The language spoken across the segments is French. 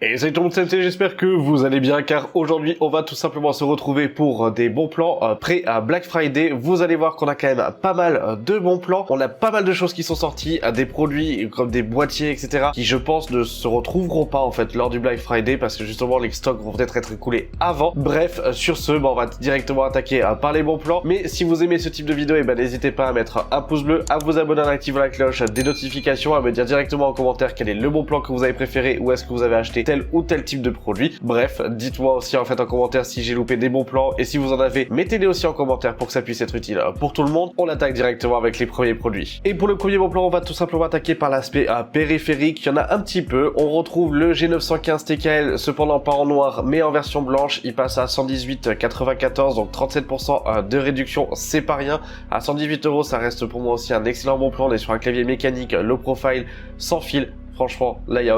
Et salut tout le monde, c'est MT, j'espère que vous allez bien car aujourd'hui on va tout simplement se retrouver pour des bons plans prêts à Black Friday. Vous allez voir qu'on a quand même pas mal de bons plans, on a pas mal de choses qui sont sorties, des produits comme des boîtiers etc. qui je pense ne se retrouveront pas en fait lors du Black Friday parce que justement les stocks vont peut-être être écoulés avant. Bref, sur ce, on va directement attaquer par les bons plans. Mais si vous aimez ce type de vidéo, n'hésitez pas à mettre un pouce bleu, à vous abonner, à activer la cloche des notifications, à me dire directement en commentaire quel est le bon plan que vous avez préféré ou est-ce que vous avez acheté tel ou tel type de produit. Bref, dites-moi aussi en fait en commentaire si j'ai loupé des bons plans et si vous en avez, mettez-les aussi en commentaire pour que ça puisse être utile pour tout le monde. On attaque directement avec les premiers produits. Et pour le premier bon plan, on va tout simplement attaquer par l'aspect périphérique. Il y en a un petit peu. On retrouve le G915 TKL, cependant pas en noir mais en version blanche. Il passe à 118,94, donc 37% de réduction, c'est pas rien. À 118 €, ça reste pour moi aussi un excellent bon plan. On est sur un clavier mécanique low profile sans fil. Franchement, là, il n'y a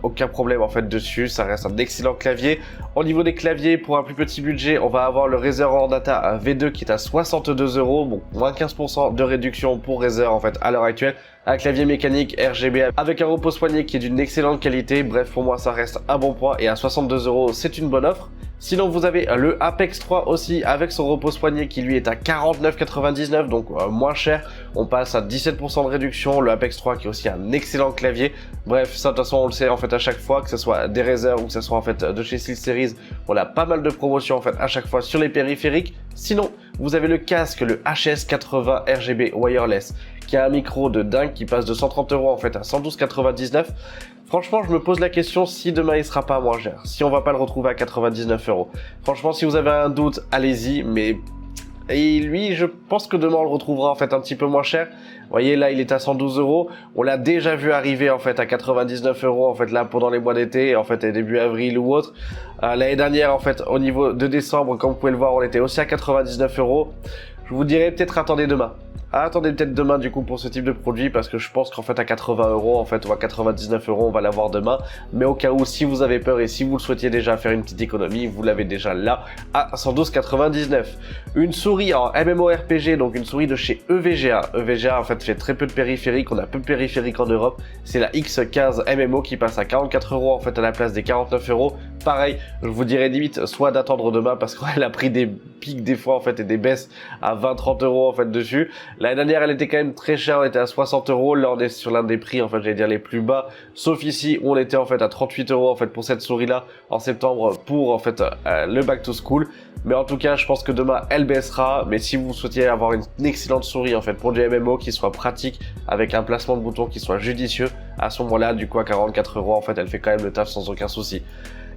aucun problème en fait dessus. Ça reste un excellent clavier. Au niveau des claviers, pour un plus petit budget, on va avoir le Razer Ornata V2 qui est à 62 €. Bon, moins 15% de réduction pour Razer en fait à l'heure actuelle. Un clavier mécanique RGB avec un repose-poignet qui est d'une excellente qualité. Bref, pour moi, ça reste un bon point. Et à 62 €, c'est une bonne offre. Sinon, vous avez le Apex 3 aussi avec son repose-poignet qui lui est à 49,99, donc moins cher. On passe à 17% de réduction. Le Apex 3 qui est aussi un excellent clavier. Bref, ça de toute façon on le sait en fait à chaque fois, que ce soit des Razer ou que ce soit en fait de chez SteelSeries, on a pas mal de promotions en fait à chaque fois sur les périphériques. Sinon, vous avez le casque, le HS80 RGB Wireless, qui a un micro de dingue qui passe de 130 € en fait à 112,99. Franchement, je me pose la question si demain il sera pas moins cher, si on va pas le retrouver à 99 €. Franchement, si vous avez un doute, allez-y, mais et lui, je pense que demain on le retrouvera en fait un petit peu moins cher. Vous voyez, là, il est à 112 €. On l'a déjà vu arriver en fait à 99 € en fait là pendant les mois d'été, en fait début avril ou autre. L'année dernière, en fait, au niveau de décembre, comme vous pouvez le voir, on était aussi à 99 €. Je vous dirais peut-être attendez demain. Attendez peut-être demain du coup pour ce type de produit parce que je pense qu'en fait à 80 € en fait ou à 99 € on va l'avoir demain. Mais au cas où si vous avez peur et si vous le souhaitiez déjà faire une petite économie, vous l'avez déjà là à 112,99. Une souris en MMORPG, donc une souris de chez EVGA. EVGA en fait fait très peu de périphériques, on a peu de périphériques en Europe. C'est la X15 MMO qui passe à 44 € en fait à la place des 49 €. Pareil, je vous dirais limite soit d'attendre demain parce qu'elle a pris des pics des fois en fait et des baisses à 20-30 € en fait dessus. L'année dernière, elle était quand même très chère, on était à 60 €. Là, on est sur l'un des prix, en fait, j'allais dire les plus bas. Sauf ici, où on était en fait à 38 € en fait pour cette souris-là en septembre pour en fait le back to school. Mais en tout cas, je pense que demain, elle baissera. Mais si vous souhaitiez avoir une excellente souris en fait pour du MMO qui soit pratique avec un placement de bouton qui soit judicieux, à ce moment-là, du coup, à 44 € en fait, elle fait quand même le taf sans aucun souci.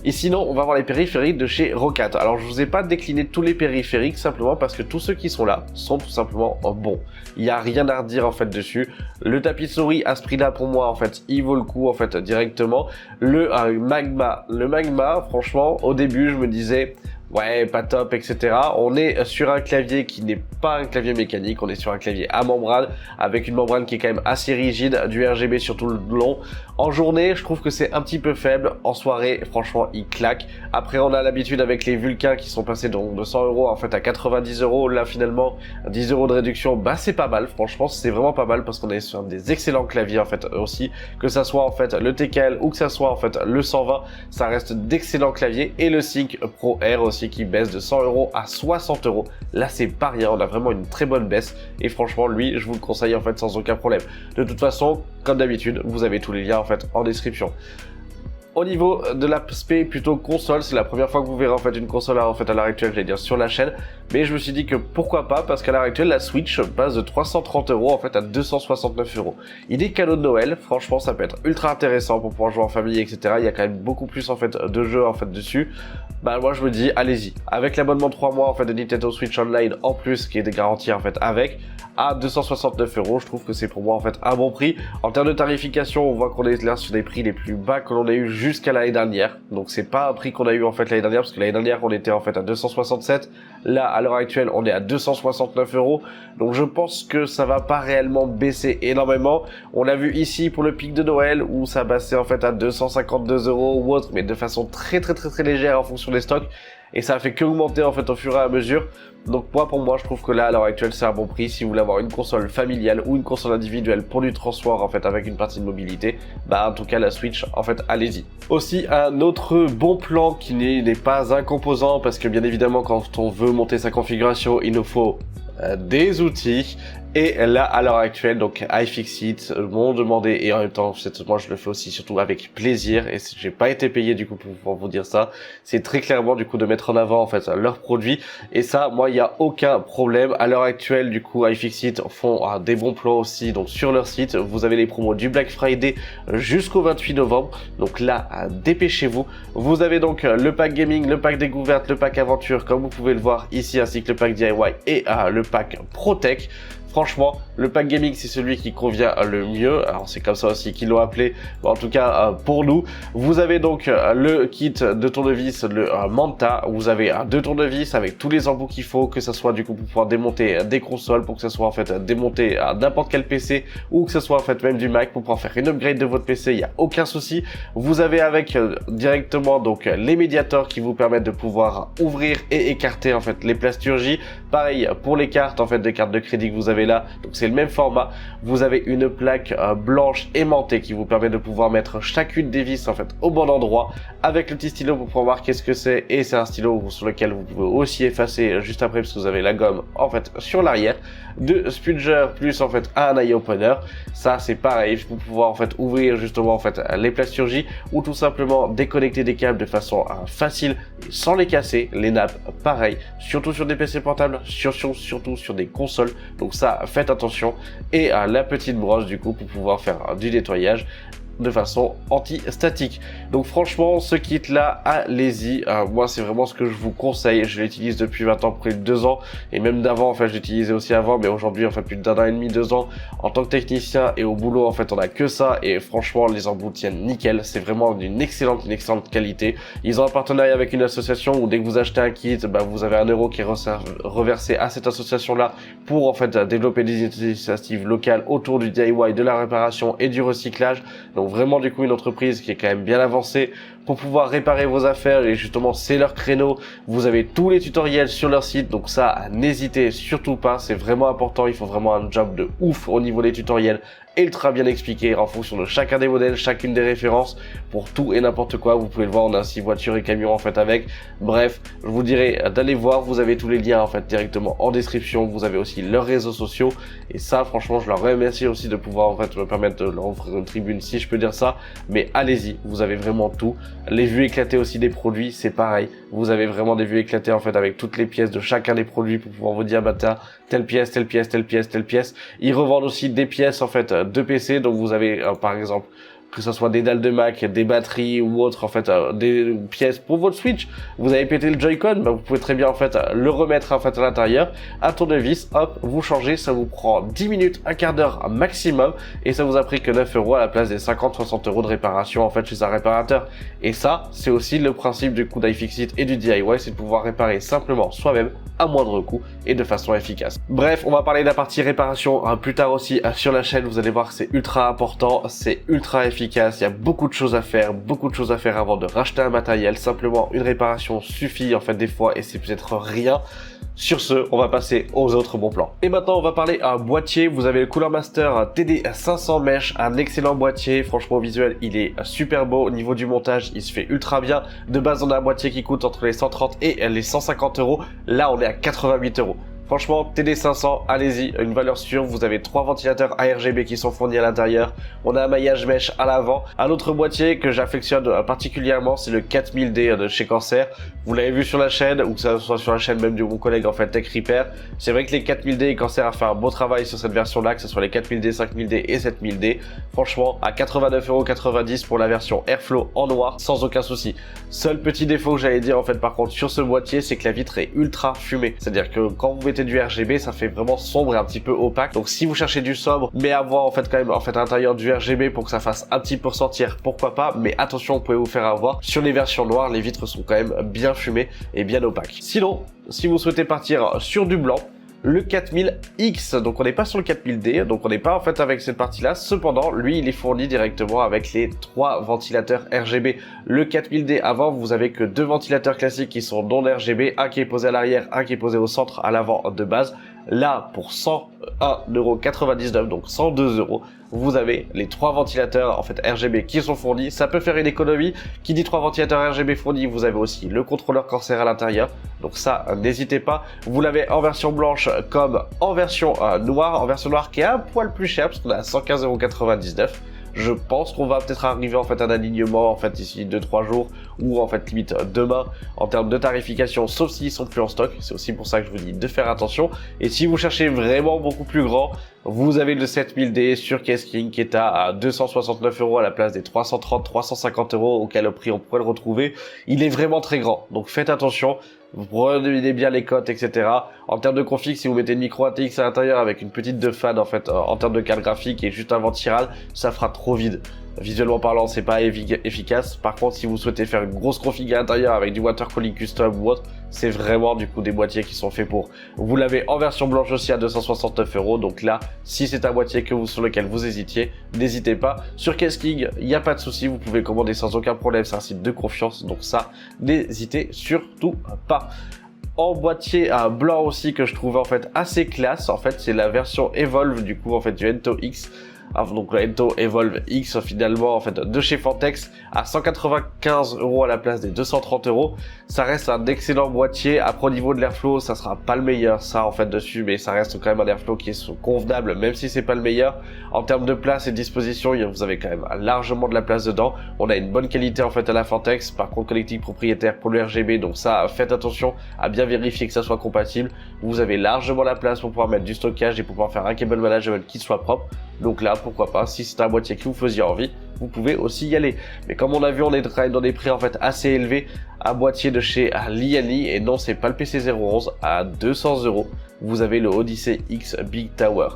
Et sinon, on va voir les périphériques de chez Roccat. Alors, je vous ai pas décliné tous les périphériques simplement parce que tous ceux qui sont là sont tout simplement bons. Il n'y a rien à redire en fait dessus. Le tapis de souris à ce prix-là pour moi en fait, il vaut le coup en fait directement. Le Magma, franchement, au début, je me disais ouais, pas top, etc. On est sur un clavier qui n'est pas un clavier mécanique, on est sur un clavier à membrane, avec une membrane qui est quand même assez rigide, du RGB sur tout le long. En journée, je trouve que c'est un petit peu faible. En soirée, franchement, il claque. Après, on a l'habitude avec les Vulcains qui sont passés donc de 100 € en fait à 90 €. Là, finalement, 10 € de réduction, bah c'est pas mal. Franchement, c'est vraiment pas mal parce qu'on est sur des excellents claviers en fait aussi. Que ça soit en fait le TKL ou que ça soit en fait le 120, ça reste d'excellents claviers. Et le Sync Pro R aussi qui baisse de 100 € à 60 €. Là, c'est pas rien. On a vraiment une très bonne baisse. Et franchement, lui, je vous le conseille en fait sans aucun problème. De toute façon, comme d'habitude, vous avez tous les liens en fait en description. Au niveau de l'aspect plutôt console, c'est la première fois que vous verrez en fait une console en fait à l'heure actuelle, j'allais dire sur la chaîne, mais je me suis dit que pourquoi pas, parce qu'à l'heure actuelle la Switch passe de 330 € en fait à 269 €. Il est cadeau de Noël, franchement ça peut être ultra intéressant pour pouvoir jouer en famille, etc. Il y a quand même beaucoup plus en fait de jeux en fait dessus. Bah moi je me dis allez-y, avec l'abonnement 3 mois en fait de Nintendo Switch Online en plus qui est garanti en fait avec, à 269 €, je trouve que c'est pour moi en fait un bon prix. En termes de tarification, on voit qu'on est là sur des prix les plus bas que l'on ait eu jusqu'à l'année dernière. Donc c'est pas un prix qu'on a eu en fait l'année dernière, parce que l'année dernière on était en fait à 267. Là à l'heure actuelle on est à 269 €. Donc je pense que ça va pas réellement baisser énormément. On l'a vu ici pour le pic de Noël où ça baissait en fait à 252 € ou autre, mais de façon très légère en fonction des stocks. et ça a fait qu'augmenter en fait au fur et à mesure. Donc pour moi je trouve que là à l'heure actuelle c'est un bon prix. Si vous voulez avoir une console familiale ou une console individuelle pour du transport en fait avec une partie de mobilité, bah en tout cas la Switch en fait allez-y. Aussi un autre bon plan qui n'est pas un composant, parce que bien évidemment quand on veut monter sa configuration il nous faut des outils. Et là, à l'heure actuelle, donc iFixit m'ont demandé, et en même temps, moi je le fais aussi surtout avec plaisir, et j'ai pas été payé du coup pour vous dire ça, c'est très clairement du coup de mettre en avant en fait leurs produits, et ça, moi il y a aucun problème. À l'heure actuelle, du coup, iFixit font des bons plans aussi, donc sur leur site, vous avez les promos du Black Friday jusqu'au 28 novembre, donc là, dépêchez-vous. Vous avez donc le pack gaming, le pack découverte, le pack aventure, comme vous pouvez le voir ici, ainsi que le pack DIY et le pack ProTech. Franchement, le pack gaming, c'est celui qui convient le mieux. Alors, c'est comme ça aussi qu'ils l'ont appelé. Mais en tout cas, pour nous, vous avez donc le kit de tournevis, le Manta. Vous avez 2 tournevis avec tous les embouts qu'il faut, que ce soit du coup pour pouvoir démonter des consoles, pour que ce soit en fait démonter n'importe quel PC, ou que ce soit en fait même du Mac, pour pouvoir faire une upgrade de votre PC, il n'y a aucun souci. Vous avez avec directement donc les médiators qui vous permettent de pouvoir ouvrir et écarter en fait les plasturgies. Pareil pour les cartes en fait de cartes de crédit que vous avez là, donc c'est le même format. Vous avez une plaque blanche aimantée qui vous permet de pouvoir mettre chacune des vis en fait au bon endroit, avec le petit stylo pour pouvoir voir qu'est-ce que c'est, et c'est un stylo sur lequel vous pouvez aussi effacer juste après parce que vous avez la gomme en fait sur l'arrière. De spudger plus en fait un eye opener, ça c'est pareil pour pouvoir en fait ouvrir justement en fait les plasturgies, ou tout simplement déconnecter des câbles de façon facile sans les casser. Les nappes pareil, surtout sur des PC portables, surtout sur des consoles, donc ça faites attention. Et la petite brosse du coup pour pouvoir faire du nettoyage de façon anti-statique. Donc franchement ce kit là, allez-y. Moi c'est vraiment ce que je vous conseille, je l'utilise depuis maintenant près de 2 ans, et même d'avant en fait je l'utilisais aussi avant, mais aujourd'hui en fait plus d'1 an et demi, 2 ans en tant que technicien, et au boulot en fait on a que ça, et franchement les embouts tiennent nickel. C'est vraiment d'une excellente qualité. Ils ont un partenariat avec une association où dès que vous achetez un kit, bah, vous avez 1 euro qui est reversé à cette association là pour en fait développer des initiatives locales autour du DIY, de la réparation et du recyclage. Donc vraiment du coup une entreprise qui est quand même bien avancée pour pouvoir réparer vos affaires, et justement c'est leur créneau. Vous avez tous les tutoriels sur leur site, donc ça n'hésitez surtout pas, c'est vraiment important. Il faut vraiment un job de ouf au niveau des tutoriels, ultra bien expliqué en fonction de chacun des modèles, chacune des références pour tout et n'importe quoi. Vous pouvez le voir, on a ainsi voiture et camion en fait avec. Bref, je vous dirais d'aller voir, vous avez tous les liens en fait directement en description. Vous avez aussi leurs réseaux sociaux, et ça franchement je leur remercie aussi de pouvoir en fait me permettre de leur offrir une tribune, si je peux dire ça. Mais allez-y, vous avez vraiment tout. Les vues éclatées aussi des produits, c'est pareil, vous avez vraiment des vues éclatées en fait avec toutes les pièces de chacun des produits pour pouvoir vous dire bah tiens, telle pièce, telle pièce, telle pièce, telle pièce. Ils revendent aussi des pièces en fait de PC, donc vous avez par exemple que ce soit des dalles de Mac, des batteries ou autre en fait, des pièces pour votre Switch. Vous avez pété le Joy-Con, bah, vous pouvez très bien en fait le remettre en fait à l'intérieur, un tournevis, hop, vous changez, ça vous prend 10 minutes, un quart d'heure maximum, et ça vous a pris que 9 euros à la place des 50-60 euros de réparation en fait chez un réparateur. Et ça, c'est aussi le principe du coup d'iFixit et du DIY, c'est de pouvoir réparer simplement soi-même à moindre coût et de façon efficace. Bref, on va parler de la partie réparation plus tard aussi sur la chaîne. Vous allez voir que c'est ultra important, c'est ultra efficace. Il y a beaucoup de choses à faire, avant de racheter un matériel. Simplement une réparation suffit en fait des fois, et c'est peut-être rien. Sur ce, on va passer aux autres bons plans. Et maintenant, on va parler un boîtier. Vous avez le Cooler Master TD500 Mesh, un excellent boîtier. Franchement, visuel, il est super beau. Au niveau du montage, il se fait ultra bien. De base, on a un boîtier qui coûte entre les 130 et les 150 euros. Là, on est à 88 euros. Franchement, TD500, allez-y, une valeur sûre. Vous avez 3 ventilateurs ARGB qui sont fournis à l'intérieur. On a un maillage mèche à l'avant. Un autre boîtier que j'affectionne particulièrement, c'est le 4000D de chez Corsair. Vous l'avez vu sur la chaîne, ou que ça soit sur la chaîne même de mon collègue en fait Tech Repair. C'est vrai que les 4000D et Corsair a fait un beau travail sur cette version-là, que ce soit les 4000D, 5000D et 7000D. Franchement, à 89,90 € pour la version Airflow en noir, sans aucun souci. Seul petit défaut que j'allais dire en fait par contre sur ce boîtier, c'est que la vitre est ultra fumée. C'est-à-dire que quand vous mettez du RGB, ça fait vraiment sombre et un petit peu opaque. Donc si vous cherchez du sobre, mais avoir en fait quand même en fait à l'intérieur du RGB pour que ça fasse un petit peu ressortir, pourquoi pas. Mais attention, vous pouvez vous faire avoir. Sur les versions noires, les vitres sont quand même bien fumées et bien opaques. Sinon, si vous souhaitez partir sur du blanc, le 4000X. Donc on n'est pas sur le 4000D, donc on n'est pas en fait avec cette partie-là. Cependant, lui, il est fourni directement avec les 3 ventilateurs RGB. Le 4000D, avant, vous avez que 2 ventilateurs classiques qui sont non RGB, un qui est posé à l'arrière, un qui est posé au centre, à l'avant de base. Là, pour 101,99 €, donc 102 €, vous avez les 3 ventilateurs en fait RGB qui sont fournis. Ça peut faire une économie. Qui dit 3 ventilateurs RGB fournis, vous avez aussi le contrôleur Corsair à l'intérieur. Donc ça, n'hésitez pas. Vous l'avez en version blanche comme en version noire. En version noire qui est un poil plus cher parce qu'on est à 115,99 €. Je pense qu'on va peut-être arriver en fait à un alignement en fait d'ici 2-3 jours ou en fait limite demain en termes de tarification, sauf s'ils sont plus en stock. C'est aussi pour ça que je vous dis de faire attention. Et si vous cherchez vraiment beaucoup plus grand, vous avez le 7000D sur KSking qui est à 269 € à la place des 330-350 € auquel prix on pourrait le retrouver. Il est vraiment très grand, donc faites attention. Vous prenez bien les cotes, etc. En termes de config, si vous mettez une micro ATX à l'intérieur avec une petite de fan, en fait, en termes de carte graphique et juste un ventiral, ça fera trop vide. Visuellement parlant, c'est pas efficace. Par contre, si vous souhaitez faire une grosse config à l'intérieur avec du water cooling custom ou autre, c'est vraiment du coup des boîtiers qui sont faits pour. Vous l'avez en version blanche aussi à 269 €. Donc là, si c'est un boîtier sur lequel vous hésitiez, n'hésitez pas. Sur KSking, il n'y a pas de souci, vous pouvez commander sans aucun problème. C'est un site de confiance, donc ça, n'hésitez surtout pas. En boîtier blanc aussi que je trouvais en fait assez classe, en fait c'est la version Evolve du coup en fait du Ento X. Donc le Ento Evolve X finalement en fait de chez Fantex à 195 € à la place des 230 €. Ça reste un excellent boîtier. Après au niveau de l'airflow, ça sera pas le meilleur ça en fait dessus, mais ça reste quand même un airflow qui est convenable même si c'est pas le meilleur. En termes de place et de disposition, vous avez quand même largement de la place dedans. On a une bonne qualité en fait à la Fantex. Par contre connectique propriétaire pour le RGB, donc ça faites attention à bien vérifier que ça soit compatible. Vous avez largement la place pour pouvoir mettre du stockage et pour pouvoir faire un cable management qui soit propre. Donc là, pourquoi pas, si c'est un boîtier qui vous faisait envie, vous pouvez aussi y aller. Mais comme on a vu, on est dans des prix en fait assez élevés. Un boîtier de chez Liali, et non, c'est pas le PC011, à 200 €. Vous avez le Odyssey X Big Tower.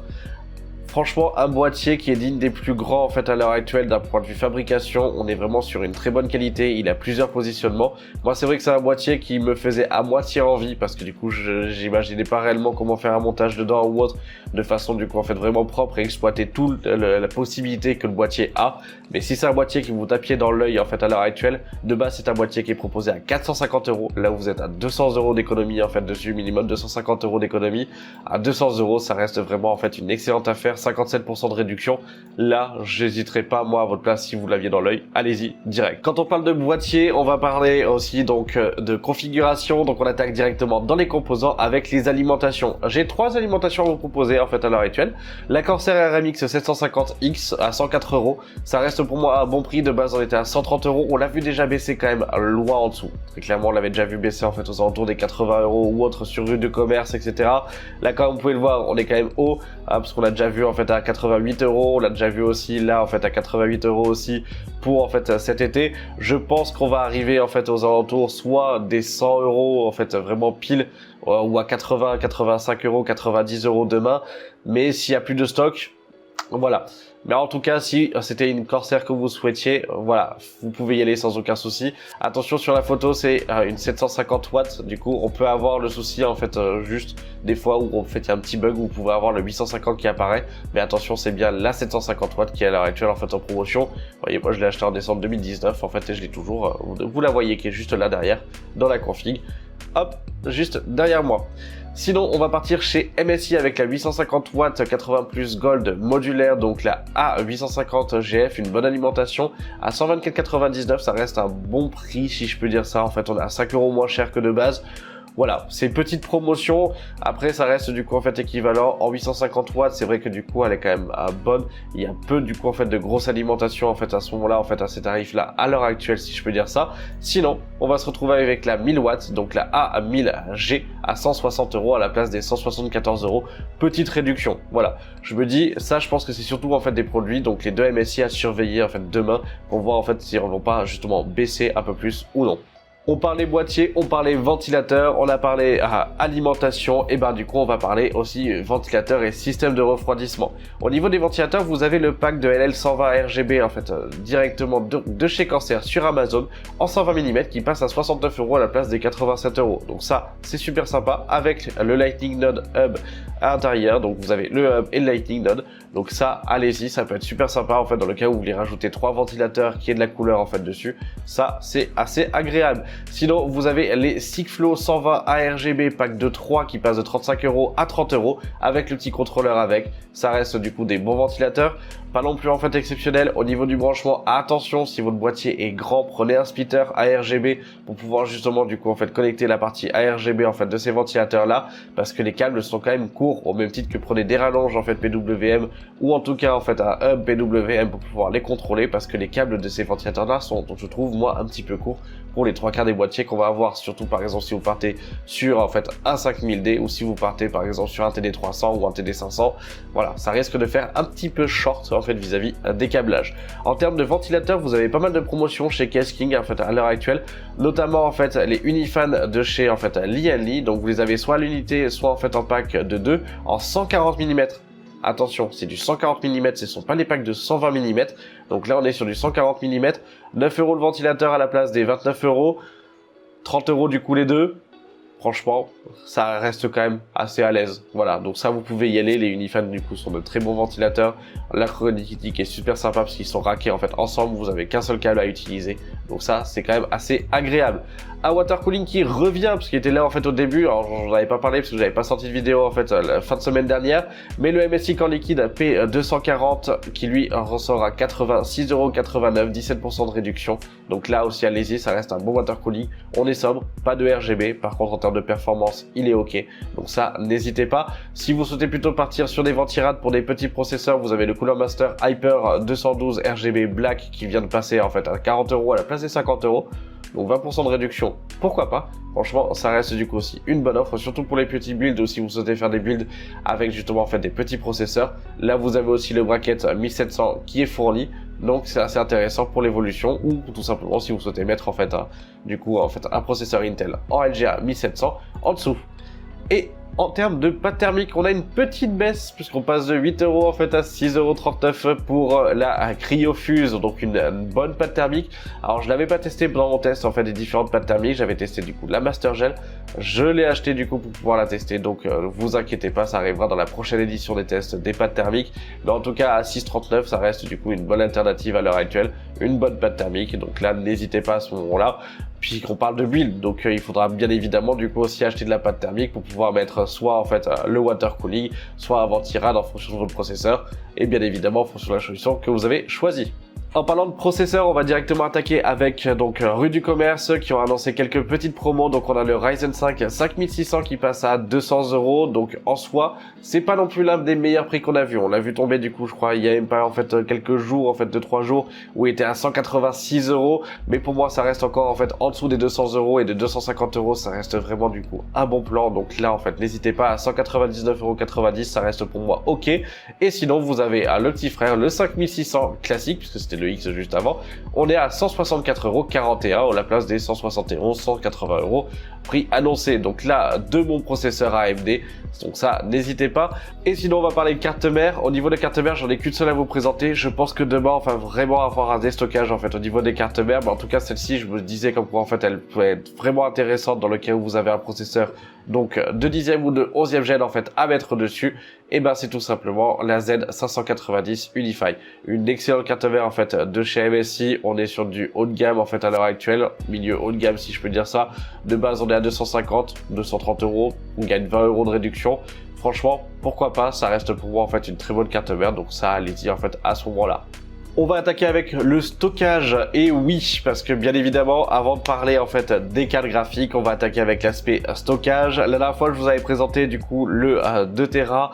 Franchement, un boîtier qui est digne des plus grands en fait à l'heure actuelle d'un point de vue fabrication. On est vraiment sur une très bonne qualité. Il a plusieurs positionnements. Moi, c'est vrai que c'est un boîtier qui me faisait à moitié envie parce que du coup, j'imaginais pas réellement comment faire un montage dedans ou autre de façon du coup en fait vraiment propre et exploiter toute la possibilité que le boîtier a. Mais si c'est un boîtier qui vous tapiez dans l'œil en fait à l'heure actuelle, de base c'est un boîtier qui est proposé à 450 €. Là où vous êtes à 200 € d'économie en fait dessus, minimum 250 € d'économie. À 200 €, ça reste vraiment en fait une excellente affaire. 57% de réduction. Là, j'hésiterai pas, moi, à votre place, si vous l'aviez dans l'œil. Allez-y, direct. Quand on parle de boîtier, on va parler aussi donc de configuration. Donc, on attaque directement dans les composants avec les alimentations. J'ai 3 alimentations à vous proposer, en fait, à l'heure actuelle. La Corsair RMX 750X à 104 €. Ça reste pour moi un bon prix. De base, on était à 130 €. On l'a vu déjà baisser quand même loin en dessous. Très clairement, on l'avait déjà vu baisser, en fait, aux alentours des 80 € ou autres sur rue de commerce, etc. Là, comme vous pouvez le voir, on est quand même haut, parce qu'on a déjà vu, en fait, à 88 €, on l'a déjà vu aussi là en fait à 88 € aussi pour en fait cet été. Je pense qu'on va arriver en fait aux alentours soit des 100 € en fait vraiment pile ou à 80, 85 €, 90 € demain. Mais s'il y a plus de stock, voilà. Mais en tout cas, si c'était une Corsair que vous souhaitiez, voilà, vous pouvez y aller sans aucun souci. Attention, sur la photo, c'est une 750 watts. Du coup, on peut avoir le souci, en fait, juste des fois où en fait, il y a un petit bug où vous pouvez avoir le 850 qui apparaît. Mais attention, c'est bien la 750 watts qui est à l'heure actuelle, en fait, en promotion. Vous voyez, moi, je l'ai acheté en décembre 2019, en fait, et je l'ai toujours. Vous la voyez qui est juste là derrière, dans la config. Hop, juste derrière moi. Sinon, on va partir chez MSI avec la 850 watts 80 plus Gold modulaire, donc la A850 GF, une bonne alimentation à 124,99 €. Ça reste un bon prix, si je peux dire ça. En fait, on est à 5 € moins cher que de base. Voilà, c'est une petite promotion. Après, ça reste du coup en fait équivalent en 850 watts. C'est vrai que du coup, elle est quand même bonne. Il y a peu du coup en fait de grosse alimentation en fait à ce moment-là, en fait à ces tarifs-là à l'heure actuelle, si je peux dire ça. Sinon, on va se retrouver avec la 1000 watts, donc la A1000G à 160 € à la place des 174 €. Petite réduction. Voilà, je me dis ça, je pense que c'est surtout en fait des produits, donc les deux MSI à surveiller en fait demain pour voir en fait si ils ne vont pas justement baisser un peu plus ou non. On parlait boîtier, on parlait ventilateur, on a parlé alimentation, et ben du coup on va parler aussi ventilateur et système de refroidissement. Au niveau des ventilateurs, vous avez le pack de LL120 RGB en fait directement de chez Corsair sur Amazon en 120 mm qui passe à 69 € à la place des 87 €. Donc ça c'est super sympa avec le Lightning Node Hub à l'intérieur. Donc vous avez le hub et le Lightning Node. Donc ça allez-y, ça peut être super sympa en fait dans le cas où vous voulez rajouter 3 ventilateurs qui aient de la couleur en fait dessus. Ça c'est assez agréable. Sinon, vous avez les Sigflo 120 ARGB pack de 3 qui passe de 35 € à 30 € avec le petit contrôleur avec. Ça reste du coup des bons ventilateurs. Pas non plus en fait exceptionnel. Au niveau du branchement, attention, si votre boîtier est grand, prenez un splitter ARGB pour pouvoir justement du coup en fait connecter la partie ARGB en fait de ces ventilateurs là, parce que les câbles sont quand même courts, au même titre que prenez des rallonges en fait PWM ou en tout cas en fait un hub PWM pour pouvoir les contrôler, parce que les câbles de ces ventilateurs là sont, je trouve moi, un petit peu courts pour les 3/4 des boîtiers qu'on va avoir, surtout par exemple si vous partez sur en fait un 5000D ou si vous partez par exemple sur un TD300 ou un TD500. Voilà, ça risque de faire un petit peu short en fait vis-à-vis des câblages. En termes de ventilateurs, vous avez pas mal de promotions chez Case King en fait à l'heure actuelle, notamment en fait les Unifan de chez en fait Lee. Donc vous les avez soit à l'unité, soit en fait en pack de 2 en 140 mm. Attention, c'est du 140 mm, ce ne sont pas les packs de 120 mm. Donc là on est sur du 140 mm, 9 € le ventilateur à la place des 29 €, 30 € du coup les deux. Franchement, ça reste quand même assez à l'aise. Voilà, donc ça vous pouvez y aller. Les Unifan du coup sont de très bons ventilateurs. La connectique est super sympa parce qu'ils sont raqués en fait ensemble. Vous avez qu'un seul câble à utiliser. Donc ça, c'est quand même assez agréable. Un water cooling qui revient parce qu'il était là en fait au début. Alors j'en avais pas parlé parce que j'avais pas sorti de vidéo en fait la fin de semaine dernière. Mais le MSI en liquide P240 qui lui ressort à 86,89 €, 17% de réduction. Donc là aussi allez-y, ça reste un bon water cooling. On est sobre, pas de RGB. Par contre en termes de performance, il est ok. Donc ça, n'hésitez pas. Si vous souhaitez plutôt partir sur des ventirades pour des petits processeurs, vous avez le Cooler Master Hyper 212 RGB Black qui vient de passer en fait à 40 € à la place des 50 €. Donc 20% de réduction, pourquoi pas. Franchement, ça reste du coup aussi une bonne offre, surtout pour les petits builds ou si vous souhaitez faire des builds avec justement en fait des petits processeurs. Là, vous avez aussi le bracket 1700 qui est fourni. Donc c'est assez intéressant pour l'évolution, ou tout simplement si vous souhaitez mettre en fait un processeur Intel en LGA 1700 en dessous. Et en termes de pâte thermique, on a une petite baisse puisqu'on passe de 8 € en fait à 6,39 € pour la CryoFuse, donc une bonne pâte thermique. Alors je l'avais pas testé pendant mon test en fait des différentes pâtes thermiques, j'avais testé du coup la Master Gel, je l'ai acheté du coup pour pouvoir la tester, donc vous inquiétez pas, ça arrivera dans la prochaine édition des tests des pâtes thermiques. Mais en tout cas à 6,39 €, ça reste du coup une bonne alternative à l'heure actuelle, une bonne pâte thermique, donc là n'hésitez pas à ce moment-là. Puis qu'on parle de build, donc il faudra bien évidemment du coup aussi acheter de la pâte thermique pour pouvoir mettre soit en fait le water cooling, soit un ventirad en fonction de votre processeur, et bien évidemment en fonction de la solution que vous avez choisie. En parlant de processeurs, on va directement attaquer avec donc Rue du Commerce qui ont annoncé quelques petites promos. Donc on a le Ryzen 5 5600 qui passe à 200 €. Donc en soi, c'est pas non plus l'un des meilleurs prix qu'on a vu. On l'a vu tomber du coup, je crois, il y a même pas en fait quelques jours, en fait 2-3 jours, où il était à 186 €. Mais pour moi, ça reste encore en fait en dessous des 200 € et de 250 €, ça reste vraiment du coup un bon plan. Donc là en fait, n'hésitez pas à 199,90 €, ça reste pour moi ok. Et sinon, vous avez le petit frère, le 5600 classique, puisque c'était le X juste avant, on est à 164,41 € à la place des 171, 180 € prix annoncé. Donc là, deux bons processeurs AMD, donc ça, n'hésitez pas. Et sinon, on va parler de carte mère. Au niveau des cartes mères, j'en ai qu'une seule à vous présenter. Je pense que demain, enfin vraiment avoir un déstockage en fait au niveau des cartes mères. Mais en tout cas, celle-ci, je me disais comme quoi en fait, elle peut être vraiment intéressante dans le cas où vous avez un processeur donc de 10e ou de 11e gène en fait à mettre dessus. Et ben c'est tout simplement la Z590 Unify, une excellente carte mère en fait de chez MSI. On est sur du haut de gamme en fait à l'heure actuelle, milieu haut de gamme si je peux dire ça. De base on est à 250, 230 €, on gagne 20 € de réduction. Franchement, pourquoi pas, ça reste pour moi en fait une très bonne carte mère, donc ça allez-y en fait à ce moment-là. On va attaquer avec le stockage, et oui, parce que bien évidemment, avant de parler en fait des cartes graphiques, on va attaquer avec l'aspect stockage. La dernière fois, je vous avais présenté du coup le 2 Tera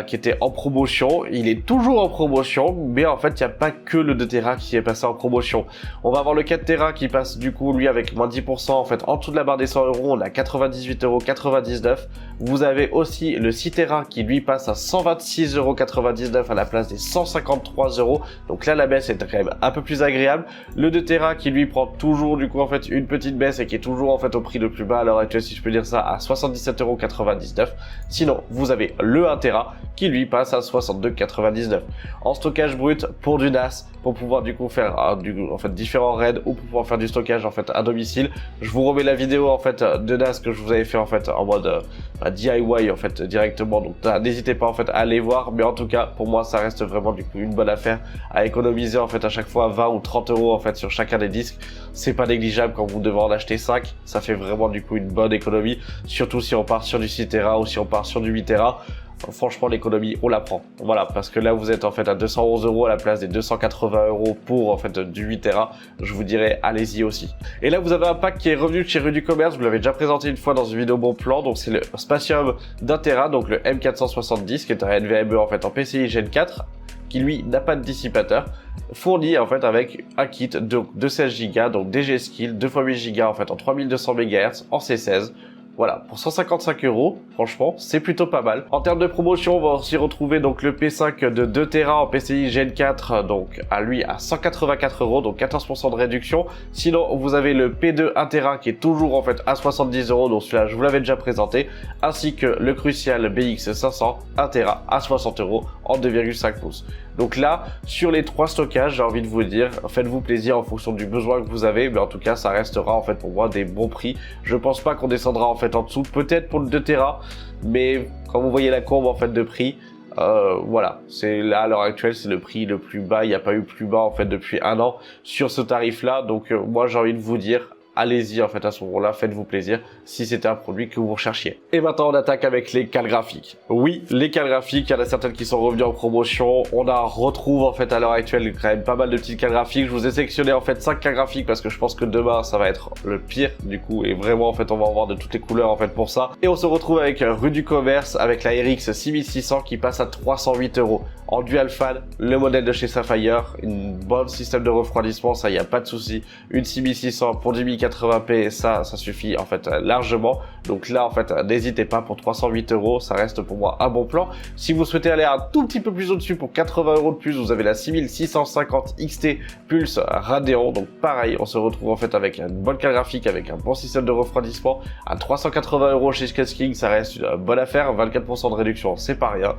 qui était en promotion. Il est toujours en promotion, mais en fait il n'y a pas que le 2 Tera qui est passé en promotion. On va avoir le 4 Tera qui passe du coup lui avec moins 10% en fait en dessous de la barre des 100 €, on a 98,99 €. Vous avez aussi le 6 Tera qui lui passe à 126,99 € à la place des 153 €. Donc là la baisse est quand même un peu plus agréable. Le 2 Tera qui lui prend toujours du coup en fait une petite baisse et qui est toujours en fait au prix le plus bas à l'heure actuelle, si je peux dire ça, à 77,99 €. Sinon vous avez le 1 Tera qui lui passe à 62,99 €. En stockage brut pour du NAS, pour pouvoir du coup faire en fait différents raids ou pour pouvoir faire du stockage en fait à domicile. Je vous remets la vidéo en fait de NAS que je vous avais fait en fait en mode DIY en fait directement, donc n'hésitez pas en fait à aller voir, mais en tout cas pour moi ça reste vraiment du coup une bonne affaire à économiser en fait à chaque fois 20 ou 30 € en fait sur chacun des disques. C'est pas négligeable quand vous devez en acheter 5, ça fait vraiment du coup une bonne économie, surtout si on part sur du 6 Tera ou si on part sur du 8 Tera. Franchement l'économie on la prend, voilà, parce que là vous êtes en fait à 211 € à la place des 280 € pour en fait du 8 Tera. Je vous dirais allez-y aussi. Et là vous avez un pack qui est revenu de chez Rue du Commerce, vous l'avez déjà présenté une fois dans une vidéo bon plan, donc c'est le Spatium d'1 Tera, donc le M470 qui est un NVMe en fait en PCI Gen 4 qui lui n'a pas de dissipateur, fourni en fait avec un kit de 16 Go, donc DG Skill 2x8 Go en fait en 3200 MHz en C16. Voilà, pour 155 €, franchement, c'est plutôt pas mal. En termes de promotion, on va aussi retrouver donc le P5 de 2 Tera en PCI Gen 4, donc à lui à 184 €, donc 14% de réduction. Sinon, vous avez le P2 1 Tera qui est toujours en fait à 70 €, donc celui-là je vous l'avais déjà présenté, ainsi que le Crucial BX500 1 Tera à 60 € en 2,5 pouces. Donc là, sur les 3 stockages, j'ai envie de vous dire, faites-vous plaisir en fonction du besoin que vous avez, mais en tout cas, ça restera en fait pour moi des bons prix. Je pense pas qu'on descendra en fait en dessous, peut-être pour le 2 Tera, mais quand vous voyez la courbe en fait de prix, voilà, c'est là à l'heure actuelle, c'est le prix le plus bas. Il n'y a pas eu plus bas en fait depuis un an sur ce tarif-là. Donc moi, j'ai envie de vous dire, allez-y en fait à ce moment-là, faites-vous plaisir si c'était un produit que vous recherchiez. Et maintenant on attaque avec les cartes graphiques. Oui, les cartes graphiques, il y en a certaines qui sont revenues en promotion. On en retrouve en fait à l'heure actuelle quand même pas mal de petites cartes graphiques. Je vous ai sélectionné en fait 5 cartes graphiques parce que je pense que demain ça va être le pire du coup, et vraiment en fait on va en voir de toutes les couleurs en fait pour ça. Et on se retrouve avec Rue du Commerce avec la RX 6600 qui passe à 308 € en dual fan, le modèle de chez Sapphire, une bonne système de refroidissement, ça y a pas de souci. Une 6600 pour du 1080p, ça suffit en fait largement. Donc là en fait n'hésitez pas, pour 308 €, ça reste pour moi un bon plan. Si vous souhaitez aller un tout petit peu plus au-dessus, pour 80 € de plus, vous avez la 6650 XT Pulse Radeon. Donc pareil, on se retrouve en fait avec une bonne carte graphique, avec un bon système de refroidissement à 380 € chez Sketch King, ça reste une bonne affaire, 24% de réduction, c'est pas rien.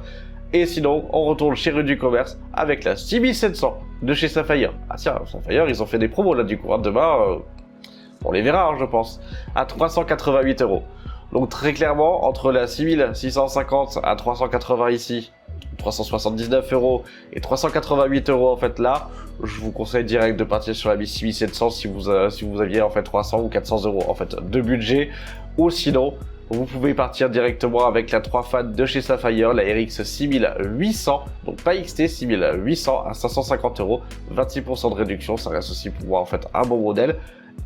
Et sinon, on retourne chez Rue du Commerce avec la 6700 de chez Sapphire. Ah tiens, Sapphire, ils ont fait des promos là du coup. Demain, on les verra, hein, je pense. À 388 €. Donc très clairement, entre la 6650 à 380 ici, 379 € et 388 € en fait là, je vous conseille direct de partir sur la 6700 si vous aviez en fait 300 ou 400 € en fait de budget. Ou sinon, vous pouvez partir directement avec la 3 fans de chez Sapphire, la RX 6800, donc pas XT, 6800 à 550 €, 26% de réduction, ça reste aussi pour moi en fait un bon modèle.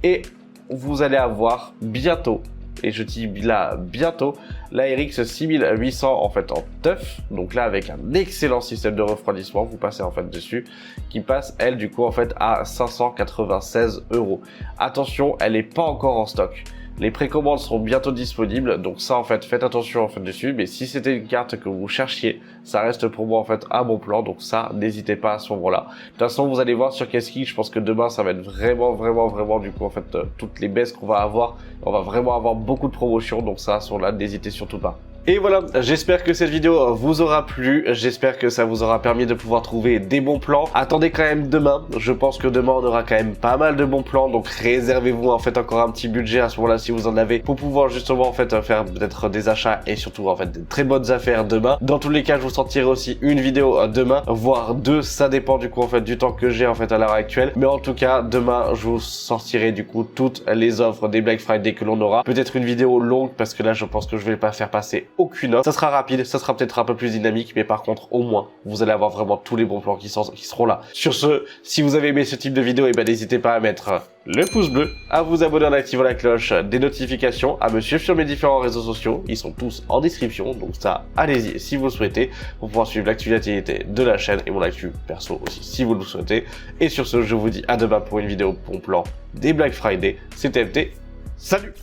Et vous allez avoir bientôt, et je dis là bientôt, la RX 6800 en fait en teuf, donc là avec un excellent système de refroidissement, vous passez en fait dessus, qui passe elle du coup en fait à 596 €. Attention, elle n'est pas encore en stock. Les précommandes seront bientôt disponibles, donc ça en fait faites attention en fait dessus, mais si c'était une carte que vous cherchiez, ça reste pour moi en fait un bon plan, donc ça n'hésitez pas à ce moment-là. De toute façon vous allez voir sur Keski, je pense que demain ça va être vraiment du coup en fait toutes les baisses qu'on va avoir, on va vraiment avoir beaucoup de promotions, donc ça à ce moment-là n'hésitez surtout pas. Et voilà, j'espère que cette vidéo vous aura plu, j'espère que ça vous aura permis de pouvoir trouver des bons plans. Attendez quand même demain, je pense que demain on aura quand même pas mal de bons plans, donc réservez-vous en fait encore un petit budget à ce moment-là si vous en avez, pour pouvoir justement en fait faire peut-être des achats et surtout en fait des très bonnes affaires demain. Dans tous les cas, je vous sortirai aussi une vidéo demain, voire deux, ça dépend du coup en fait du temps que j'ai en fait à l'heure actuelle. Mais en tout cas, demain je vous sortirai du coup toutes les offres des Black Friday que l'on aura. Peut-être une vidéo longue parce que là je pense que je vais pas faire passer aucune offre. Ça sera rapide, ça sera peut-être un peu plus dynamique, mais par contre, au moins, vous allez avoir vraiment tous les bons plans qui seront là. Sur ce, si vous avez aimé ce type de vidéo, n'hésitez pas à mettre le pouce bleu, à vous abonner en activant la cloche des notifications, à me suivre sur mes différents réseaux sociaux. Ils sont tous en description, donc ça, allez-y si vous le souhaitez, pour pouvoir suivre l'actualité de la chaîne et mon actu perso aussi, si vous le souhaitez. Et sur ce, je vous dis à demain pour une vidéo bon plan des Black Friday. C'était MT. Salut!